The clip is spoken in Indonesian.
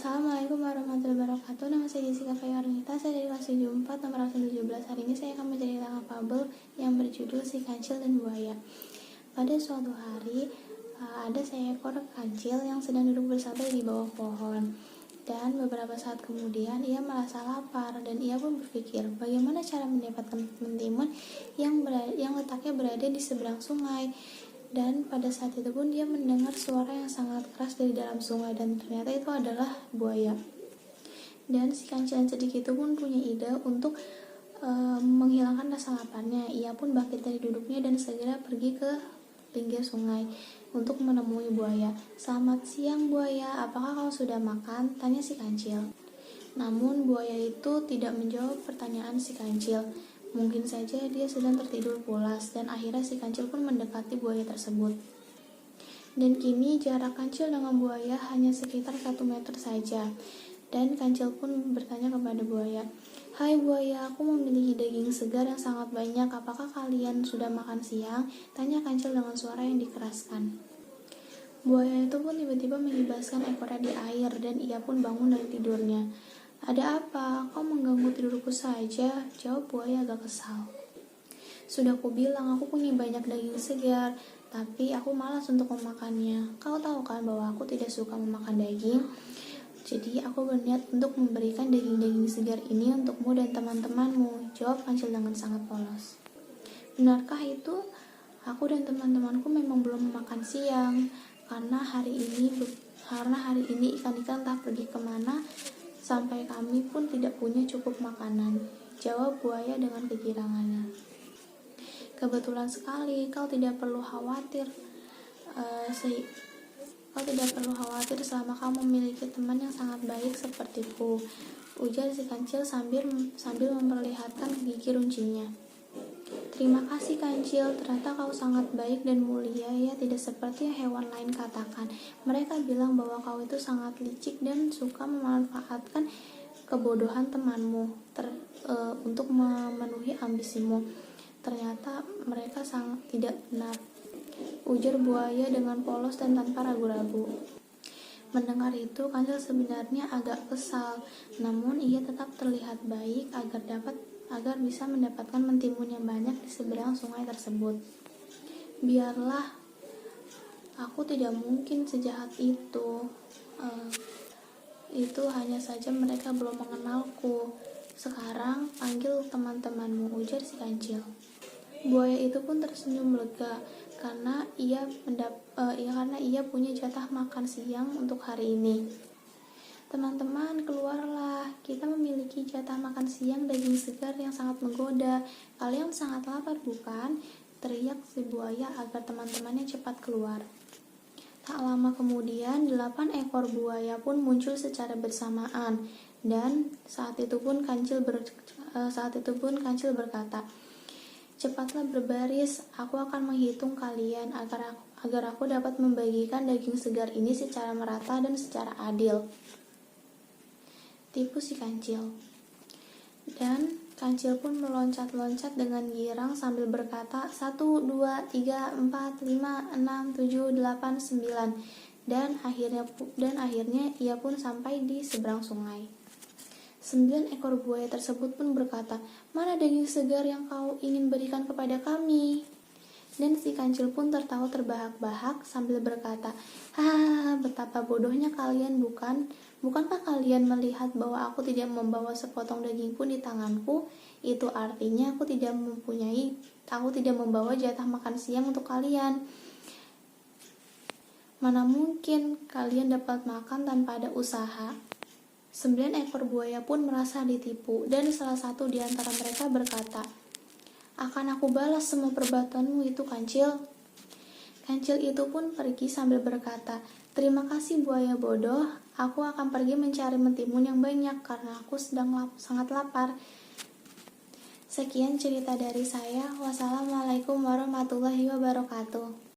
Assalamualaikum warahmatullahi wabarakatuh. Nama saya Jessica Fayarinita, saya dari kelas 74 nomor absen 17. Hari ini saya akan menceritakan fabel yang berjudul Si Kancil dan Buaya. Pada suatu hari, ada seekor kancil yang sedang duduk bersantai di bawah pohon. Dan beberapa saat kemudian ia merasa lapar dan ia pun berpikir bagaimana cara mendapatkan mentimun yang letaknya berada di seberang sungai. Dan pada saat itu pun dia mendengar suara yang sangat keras dari dalam sungai, dan ternyata itu adalah buaya. Dan si kancil yang sedikit itu pun punya ide untuk menghilangkan rasa laparnya. Ia pun bangkit dari duduknya dan segera pergi ke pinggir sungai untuk menemui buaya. "Selamat siang buaya, apakah kau sudah makan?" tanya si kancil. Namun buaya itu tidak menjawab pertanyaan si kancil. Mungkin saja dia sedang tertidur pulas, dan akhirnya si kancil pun mendekati buaya tersebut. Dan kini jarak kancil dengan buaya hanya sekitar 1 meter saja. Dan kancil pun bertanya kepada buaya, "Hai buaya, aku memiliki daging segar yang sangat banyak. Apakah kalian sudah makan siang?" tanya kancil dengan suara yang dikeraskan. Buaya itu pun tiba-tiba mengibaskan ekornya di air, dan ia pun bangun dari tidurnya. "Ada apa? Kau mengganggu tidurku saja," jawab buaya agak kesal. "Sudah kubilang aku punya banyak daging segar, tapi aku malas untuk memakannya. Kau tahu kan bahwa aku tidak suka memakan daging? Jadi aku berniat untuk memberikan daging-daging segar ini untukmu dan teman-temanmu," jawab kancil dengan sangat polos. "Benarkah itu? Aku dan teman-temanku memang belum makan siang, karena hari ini ikan-ikan entah pergi kemana, sampai kami pun tidak punya cukup makanan," jawab buaya dengan kegirangannya. "Kebetulan sekali, kau tidak perlu khawatir selama kamu memiliki teman yang sangat baik sepertiku," ujar si kancil sambil memperlihatkan gigi runcinya. "Terima kasih kancil, ternyata kau sangat baik dan mulia ya, tidak seperti yang hewan lain katakan. Mereka bilang bahwa kau itu sangat licik dan suka memanfaatkan kebodohan temanmu untuk memenuhi ambisimu. Ternyata mereka sangat tidak benar," ujar buaya dengan polos dan tanpa ragu-ragu. Mendengar itu, kancil sebenarnya agak kesal, namun ia tetap terlihat baik agar bisa mendapatkan mentimun yang banyak di seberang sungai tersebut. "Biarlah, aku tidak mungkin sejahat itu. Itu hanya saja mereka belum mengenalku. Sekarang panggil teman-temanmu," ujar si kancil. Buaya itu pun tersenyum lega karena ia punya jatah makan siang untuk hari ini. "Teman-teman, keluarlah. Kita memiliki jatah makan siang daging segar yang sangat menggoda. Kalian sangat lapar, bukan?" teriak si buaya agar teman-temannya cepat keluar. Tak lama kemudian, 8 ekor buaya pun muncul secara bersamaan, dan saat itu pun kancil berkata, "Cepatlah berbaris, aku akan menghitung kalian agar aku dapat membagikan daging segar ini secara merata dan secara adil." Tipu si kancil. Dan kancil pun meloncat-loncat dengan girang sambil berkata, 1, 2, 3, 4, 5, 6, 7, 8, 9. Dan akhirnya ia pun sampai di seberang sungai. 9 ekor buaya tersebut pun berkata, "Mana daging segar yang kau ingin berikan kepada kami?" Dan si kancil pun tertawa terbahak-bahak sambil berkata, "Hahaha, betapa bodohnya kalian, bukan? Bukankah kalian melihat bahwa aku tidak membawa sepotong daging pun di tanganku? Itu artinya aku tidak membawa jatah makan siang untuk kalian. Mana mungkin kalian dapat makan tanpa ada usaha?" 9 ekor buaya pun merasa ditipu, dan salah satu di antara mereka berkata, "Akan aku balas semua perbuatanmu itu, kancil." Kancil itu pun pergi sambil berkata, "Terima kasih buaya bodoh, aku akan pergi mencari mentimun yang banyak karena aku sedang sangat lapar." Sekian cerita dari saya. Wassalamualaikum warahmatullahi wabarakatuh.